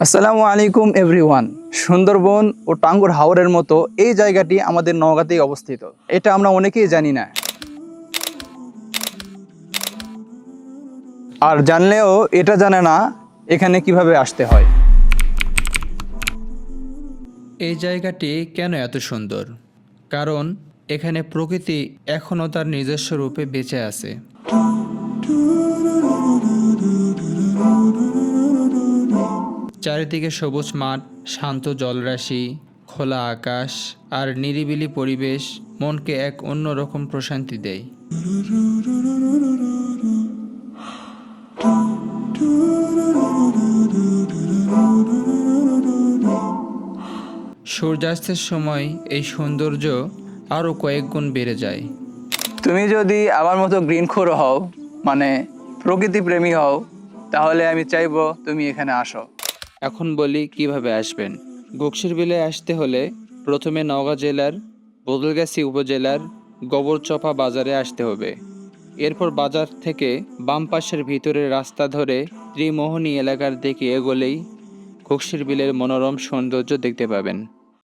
আসসালামু আলাইকুম এভরিওয়ান। সুন্দরবন ও টাঙ্গুর হাওরের মতো এই জায়গাটি আমাদের নওগাঁতেই অবস্থিত। এটা আমরা অনেকেই জানি না, আর জানলেও এটা জানে না এখানে কিভাবে আসতে হয়। এই জায়গাটি কেন এত সুন্দর? কারণ এখানে প্রকৃতি এখনও তার নিজস্ব রূপে বেঁচে আছে। চারিদিকে সবুজ মাঠ, শান্ত জলরাশি, খোলা আকাশ আর নিরিবিলি পরিবেশ মনকে এক অন্যরকম প্রশান্তি দেয়। সূর্যাস্তের সময় এই সৌন্দর্য আরও কয়েক গুণ বেড়ে যায়। তুমি যদি আমার মতো গ্রিনখোর হও, মানে প্রকৃতি প্রেমী হও, তাহলে আমি চাইবো তুমি এখানে আসো। এখন বলি কিভাবে আসবেন। বকশিরবিলে আসতে হলে প্রথমে নওগাঁ জেলার বদলগাছি উপজেলার গোবরচপা বাজারে আসতে হবে। এরপর বাজার থেকে বাম পাশের ভিতরের রাস্তা ধরে ত্রিমোহনী এলাকার দিকে এগোলেই বকশিরবিলের মনোরম সৌন্দর্য দেখতে পাবেন।